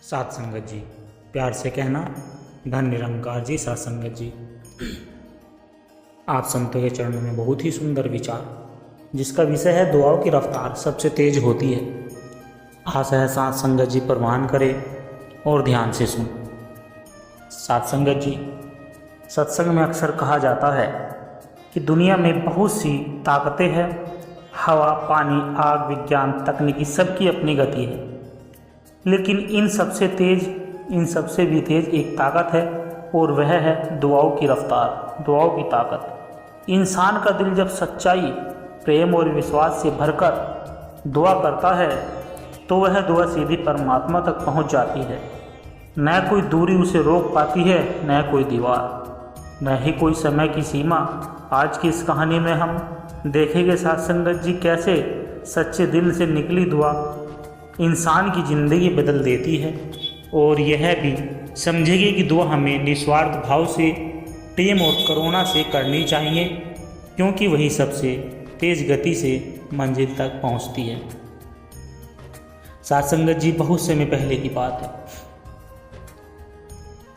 सात संगत जी, प्यार से कहना धन निरंकार जी। सात संगत जी, आप संतों के चरणों में बहुत ही सुंदर विचार, जिसका विषय है दुआओं की रफ्तार सबसे तेज होती है। आशा है सात संगत जी परवान करें और ध्यान से सुन। सात संगत जी, सत्संग में अक्सर कहा जाता है कि दुनिया में बहुत सी ताकतें हैं। हवा, पानी, आग, विज्ञान, तकनीकी, सबकी अपनी गति है, लेकिन इन सबसे भी तेज एक ताकत है और वह है दुआओं की रफ्तार, दुआओं की ताकत। इंसान का दिल जब सच्चाई, प्रेम और विश्वास से भरकर दुआ करता है तो वह दुआ सीधी परमात्मा तक पहुंच जाती है। न कोई दूरी उसे रोक पाती है, न कोई दीवार, न ही कोई समय की सीमा। आज की इस कहानी में हम देखेंगे सात संगत जी, कैसे सच्चे दिल से निकली दुआ इंसान की ज़िंदगी बदल देती है। और यह भी समझेंगे कि दुआ हमें निस्वार्थ भाव से, प्रेम और करुणा से करनी चाहिए, क्योंकि वही सबसे तेज गति से मंजिल तक पहुंचती है। सात संगत जी, बहुत समय पहले की बात है।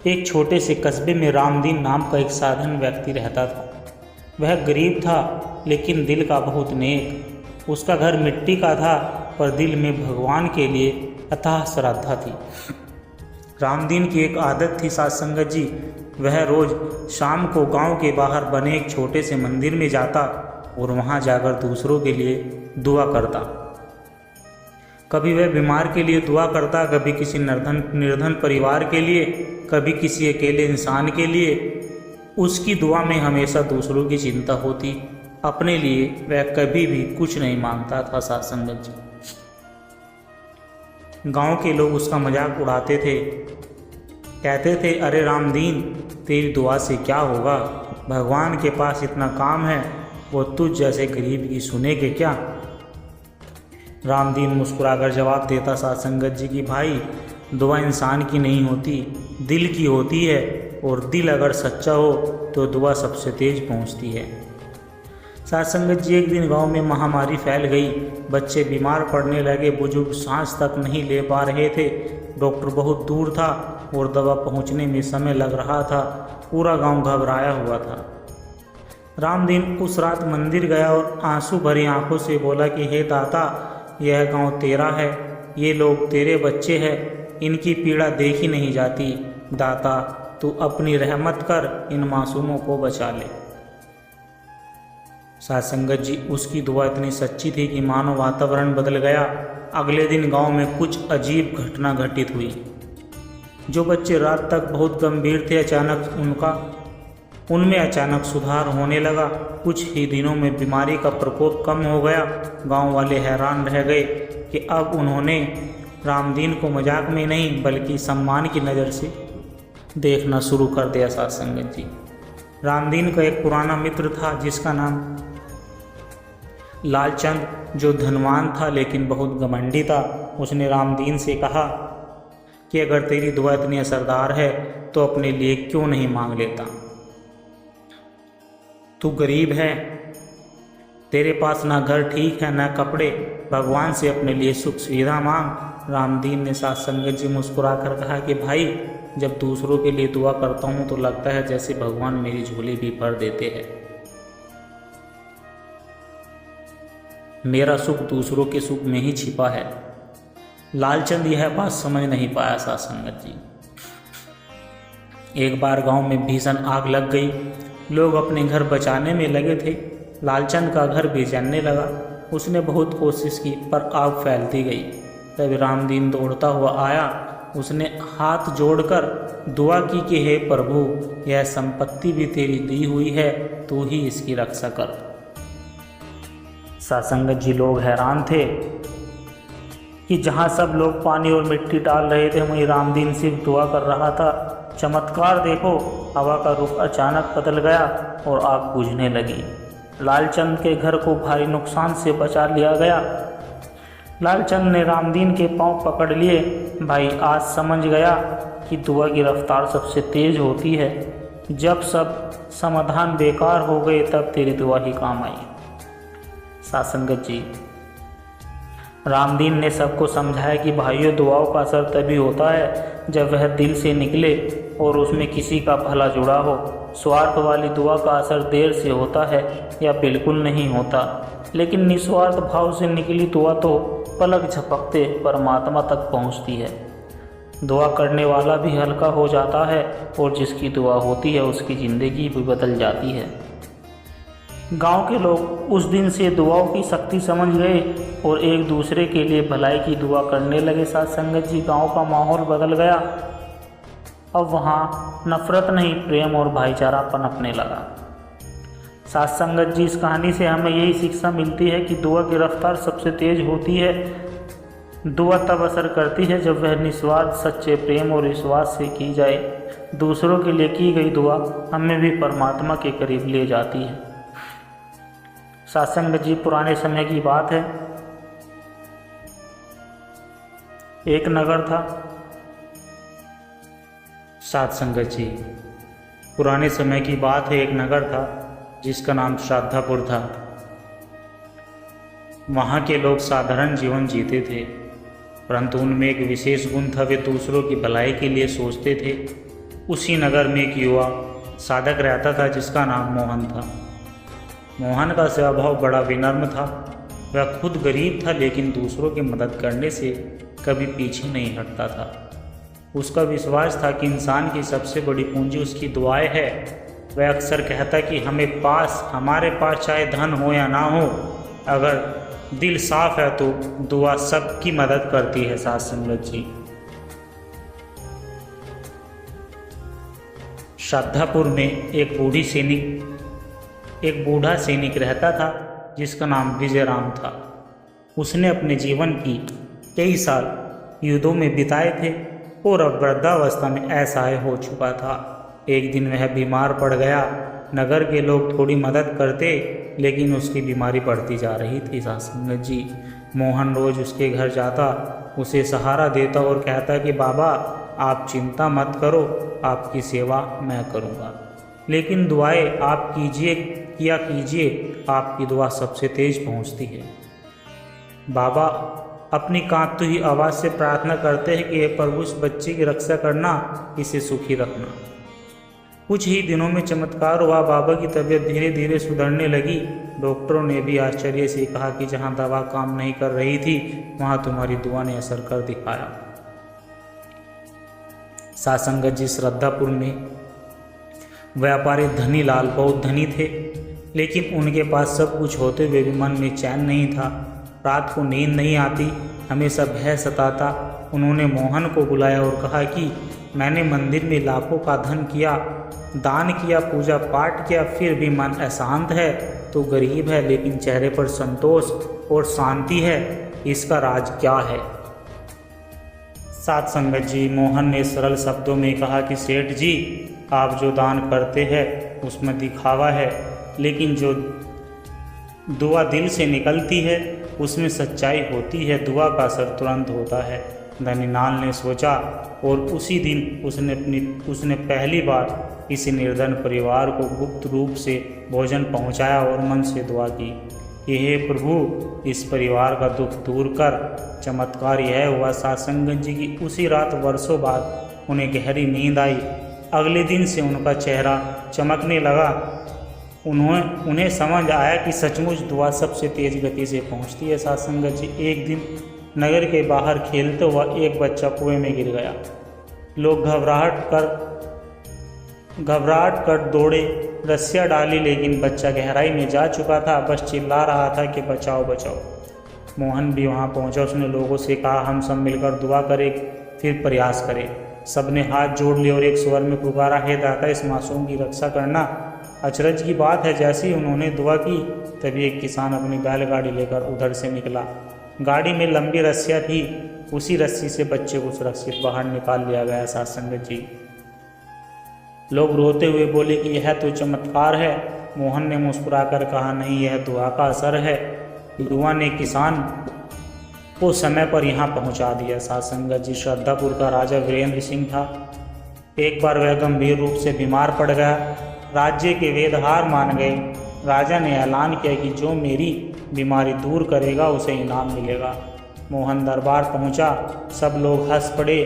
एक छोटे से कस्बे में रामदीन नाम का एक साधारण व्यक्ति रहता था। वह गरीब था, लेकिन दिल का बहुत नेक। उसका घर मिट्टी का था, पर दिल में भगवान के लिए अथाह श्रद्धा थी। रामदीन की एक आदत थी सात संगत जी, वह रोज़ शाम को गांव के बाहर बने एक छोटे से मंदिर में जाता और वहां जाकर दूसरों के लिए दुआ करता। कभी वह बीमार के लिए दुआ करता, कभी किसी निर्धन परिवार के लिए, कभी किसी अकेले इंसान के लिए। उसकी दुआ में हमेशा दूसरों की चिंता होती, अपने लिए वह कभी भी कुछ नहीं मांगता था। सात संगत जी, गांव के लोग उसका मजाक उड़ाते थे, कहते थे, अरे रामदीन, तेरी दुआ से क्या होगा, भगवान के पास इतना काम है, वो तुझ जैसे गरीब की सुनेगे क्या। रामदीन मुस्कुराकर जवाब देता सात संगत जी की, भाई, दुआ इंसान की नहीं होती, दिल की होती है, और दिल अगर सच्चा हो तो दुआ सबसे तेज पहुंचती है। सात संगत जी, एक दिन गांव में महामारी फैल गई। बच्चे बीमार पड़ने लगे, बुजुर्ग सांस तक नहीं ले पा रहे थे। डॉक्टर बहुत दूर था और दवा पहुंचने में समय लग रहा था। पूरा गांव घबराया हुआ था। रामदीन उस रात मंदिर गया और आंसू भरी आंखों से बोला कि हे दाता, यह गांव तेरा है, ये लोग तेरे बच्चे हैं, इनकी पीड़ा देखी नहीं जाती। दाता, तू अपनी रहमत कर इन मासूमों को बचा ले। सात संगत जी, उसकी दुआ इतनी सच्ची थी कि मानो वातावरण बदल गया। अगले दिन गांव में कुछ अजीब घटना घटित हुई। जो बच्चे रात तक बहुत गंभीर थे, उनमें अचानक सुधार होने लगा। कुछ ही दिनों में बीमारी का प्रकोप कम हो गया। गांव वाले हैरान रह गए कि अब उन्होंने रामदीन को मजाक में नहीं बल्कि सम्मान की नज़र से देखना शुरू कर दिया। सात संगत जी, रामदीन का एक पुराना मित्र था जिसका नाम लालचंद, जो धनवान था लेकिन बहुत घमंडी था। उसने रामदीन से कहा कि अगर तेरी दुआ इतनी असरदार है तो अपने लिए क्यों नहीं मांग लेता। तू गरीब है, तेरे पास ना घर ठीक है ना कपड़े, भगवान से अपने लिए सुख सुविधा मांग। रामदीन ने सात संगत जी मुस्कुरा कर कहा कि भाई, जब दूसरों के लिए दुआ करता हूँ तो लगता है जैसे भगवान मेरी झोली भी भर देते हैं। मेरा सुख दूसरों के सुख में ही छिपा है। लालचंद यह बात समझ नहीं पाया। सात संगत जी, एक बार गांव में भीषण आग लग गई। लोग अपने घर बचाने में लगे थे। लालचंद का घर भी जलने लगा। उसने बहुत कोशिश की, पर आग फैलती गई। तब रामदीन दौड़ता हुआ आया। उसने हाथ जोड़कर दुआ की कि हे प्रभु, यह संपत्ति भी तेरी दी हुई है, तू ही इसकी रक्षा कर। सात संगत जी, लोग हैरान थे कि जहाँ सब लोग पानी और मिट्टी डाल रहे थे, वहीं रामदीन सिर्फ दुआ कर रहा था। चमत्कार देखो, हवा का रुख अचानक बदल गया और आग बुझने लगी। लालचंद के घर को भारी नुकसान से बचा लिया गया। लालचंद ने रामदीन के पांव पकड़ लिए। भाई, आज समझ गया कि दुआ की रफ्तार सबसे तेज होती है। जब सब समाधान बेकार हो गए तब तेरी दुआ ही काम आई। सात संगत जी, रामदीन ने सबको समझाया कि भाइयों, दुआओं का असर तभी होता है जब वह दिल से निकले और उसमें किसी का भला जुड़ा हो। स्वार्थ वाली दुआ का असर देर से होता है या बिल्कुल नहीं होता, लेकिन निस्वार्थ भाव से निकली दुआ तो पलक झपकते परमात्मा तक पहुंचती है। दुआ करने वाला भी हल्का हो जाता है और जिसकी दुआ होती है उसकी ज़िंदगी भी बदल जाती है। गांव के लोग उस दिन से दुआओं की शक्ति समझ गए और एक दूसरे के लिए भलाई की दुआ करने लगे। साथ संगत जी, गांव का माहौल बदल गया। अब वहाँ नफरत नहीं, प्रेम और भाईचारा पनपने लगा। साथ संगत जी, इस कहानी से हमें यही शिक्षा मिलती है कि दुआ की रफ्तार सबसे तेज होती है। दुआ तब असर करती है जब वह निस्वार्थ, सच्चे प्रेम और विश्वास से की जाए। दूसरों के लिए की गई दुआ हमें भी परमात्मा के करीब ले जाती है। साथ संगत जी, पुराने समय की बात है। एक नगर था। साथ संगत जी, पुराने समय की बात है। एक नगर था जिसका नाम श्राद्धापुर था। वहाँ के लोग साधारण जीवन जीते थे, परंतु उनमें एक विशेष गुण था, वे दूसरों की भलाई के लिए सोचते थे। उसी नगर में एक युवा साधक रहता था जिसका नाम मोहन था। मोहन का स्वभाव बड़ा विनम्र था। वह खुद गरीब था, लेकिन दूसरों की मदद करने से कभी पीछे नहीं हटता था। उसका विश्वास था कि इंसान की सबसे बड़ी पूंजी उसकी दुआएं है। वह अक्सर कहता कि हमारे पास चाहे धन हो या ना हो, अगर दिल साफ है तो दुआ सबकी मदद करती है। साथ संगत जी, श्राद्धापुर में एक बूढ़ा सैनिक रहता था जिसका नाम विजयराम था। उसने अपने जीवन की कई साल युद्धों में बिताए थे और अब वृद्धावस्था में असहाय हो चुका था। एक दिन वह बीमार पड़ गया। नगर के लोग थोड़ी मदद करते, लेकिन उसकी बीमारी बढ़ती जा रही थी। साथ संगत जी, मोहन रोज उसके घर जाता, उसे सहारा देता और कहता कि बाबा, आप चिंता मत करो, आपकी सेवा मैं करूँगा, लेकिन दुआएं आप कीजिए, आपकी दुआ सबसे तेज पहुँचती है। बाबा अपनी कांपती हुई आवाज़ से प्रार्थना करते हैं कि हे प्रभु, इस बच्चे की रक्षा करना, इसे सुखी रखना। कुछ ही दिनों में चमत्कार हुआ। बाबा की तबीयत धीरे धीरे सुधरने लगी। डॉक्टरों ने भी आश्चर्य से कहा कि जहां दवा काम नहीं कर रही थी, वहां तुम्हारी दुआ ने असर कर दिखाया। साथ संगत जी, श्रद्धापुर में व्यापारी धनी लाल बहुत धनी थे, लेकिन उनके पास सब कुछ होते हुए भी मन में चैन नहीं था। रात को नींद नहीं आती, हमेशा भय सताता। उन्होंने मोहन को बुलाया और कहा कि मैंने मंदिर में लाखों का धन किया, दान किया, पूजा पाठ किया, फिर भी मन अशांत है। तो गरीब है, लेकिन चेहरे पर संतोष और शांति है। इसका राज क्या है? साथ संगत जी, मोहन ने सरल शब्दों में कहा कि सेठ जी, आप जो दान करते हैं उसमें दिखावा है, लेकिन जो दुआ दिल से निकलती है उसमें सच्चाई होती है। दुआ का असर तुरंत होता है। धनीलाल ने सोचा और उसी दिन उसने पहली बार इस निर्धन परिवार को गुप्त रूप से भोजन पहुंचाया और मन से दुआ की कि हे प्रभु, इस परिवार का दुख दूर कर। चमत्कार यह हुआ साथ संगत जी की उसी रात वर्षों बाद उन्हें गहरी नींद आई। अगले दिन से उनका चेहरा चमकने लगा। उन्हें समझ आया कि सचमुच दुआ सबसे तेज गति से पहुंचती है। साथ संगत जी, एक दिन नगर के बाहर खेलते हुआ एक बच्चा कुएं में गिर गया। लोग घबराहट कर दौड़े, रस्सियाँ डाली, लेकिन बच्चा गहराई में जा चुका था। बस चिल्ला रहा था कि बचाओ बचाओ। मोहन भी वहां पहुंचा। उसने लोगों से कहा, हम सब मिलकर दुआ करें, फिर प्रयास करें। सबने हाथ जोड़ लिए और एक स्वर में पुकारा, हे दाता, इस मासूम की रक्षा करना। अचरज की बात है, जैसे ही उन्होंने दुआ की तभी एक किसान अपनी बैलगाड़ी लेकर उधर से निकला। गाड़ी में लंबी रस्सियाँ थी, उसी रस्सी से बच्चे को सुरक्षित बाहर निकाल लिया गया। साथ संगत जी, लोग रोते हुए बोले कि यह तो चमत्कार है। मोहन ने मुस्कुराकर कहा, नहीं, यह दुआ का असर है। दुआ ने किसान को समय पर यहाँ पहुँचा दिया। साथ संगत जी, श्रद्धापुर का राजा वीरेंद्र सिंह था। एक बार वह गंभीर रूप से बीमार पड़ गया। राज्य के वेद हार मान गए। राजा ने ऐलान किया कि जो मेरी बीमारी दूर करेगा उसे इनाम मिलेगा। मोहन दरबार पहुंचा। सब लोग हंस पड़े,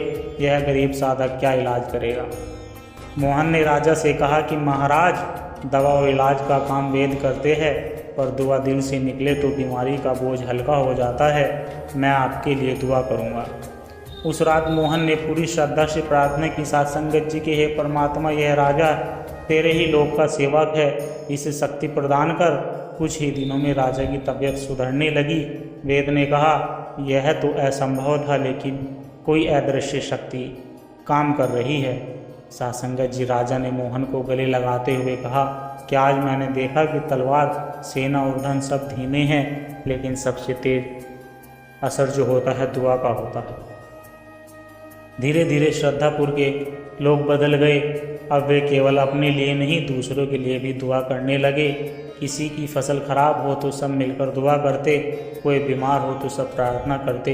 यह गरीब साधक क्या इलाज करेगा। मोहन ने राजा से कहा कि महाराज, दवा और इलाज का काम वेद करते हैं, पर दुआ दिल से निकले तो बीमारी का बोझ हल्का हो जाता है। मैं आपके लिए दुआ करूंगा। उस रात मोहन ने पूरी श्रद्धा से प्रार्थना की, साथ संगत जी के, हे परमात्मा, यह राजा तेरे ही लोक का सेवक है, इसे शक्ति प्रदान कर। कुछ ही दिनों में राजा की तबीयत सुधरने लगी। वेद ने कहा, यह तो असंभव था, लेकिन कोई अदृश्य शक्ति काम कर रही है। सासंगत जी, राजा ने मोहन को गले लगाते हुए कहा, क्या आज मैंने देखा कि तलवार, सेना और धन सब धीमे हैं, लेकिन सबसे तेज असर जो होता है दुआ का होता है। धीरे धीरे श्रद्धापुर के लोग बदल गए। अब वे केवल अपने लिए नहीं, दूसरों के लिए भी दुआ करने लगे। किसी की फसल खराब हो तो सब मिलकर दुआ करते, कोई बीमार हो तो सब प्रार्थना करते।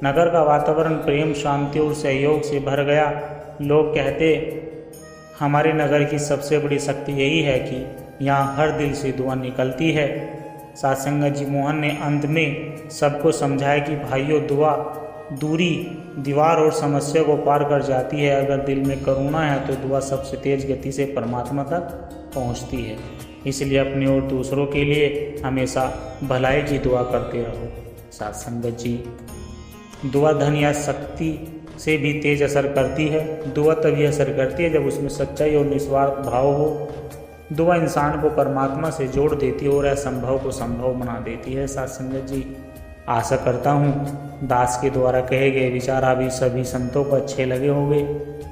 नगर का वातावरण प्रेम, शांति और सहयोग से भर गया। लोग कहते, हमारे नगर की सबसे बड़ी शक्ति यही है कि यहाँ हर दिल से दुआ निकलती है। सासंगत जी, मोहन ने अंत में सबको समझाया कि भाइयों, दुआ दूरी, दीवार और समस्या को पार कर जाती है। अगर दिल में करुणा है तो दुआ सबसे तेज गति से परमात्मा तक पहुंचती है। इसलिए अपने और दूसरों के लिए हमेशा भलाई की दुआ करते रहो। सासंगत जी, दुआ धन या शक्ति से भी तेज असर करती है। दुआ तभी असर करती है जब उसमें सच्चाई और निस्वार्थ भाव हो। दुआ इंसान को परमात्मा से जोड़ देती है और असंभव को संभव बना देती है। सासंगत जी, आशा करता हूँ दास के द्वारा कहे गए विचार अभी सभी संतों को अच्छे लगे होंगे।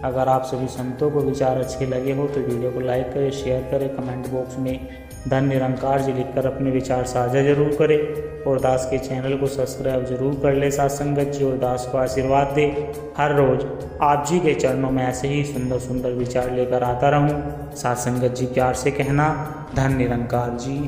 अगर आप सभी संतों को विचार अच्छे लगे हो तो वीडियो को लाइक करें, शेयर करें, कमेंट बॉक्स में धन निरंकार जी लिखकर अपने विचार साझा जरूर करें और दास के चैनल को सब्सक्राइब जरूर कर ले। सासंगत जी, और दास को आशीर्वाद दे, हर रोज आप जी के चरणों में ऐसे ही सुंदर सुंदर विचार लेकर आता रहूं। सासंगत जी, प्यार से कहना, धन निरंकार जी।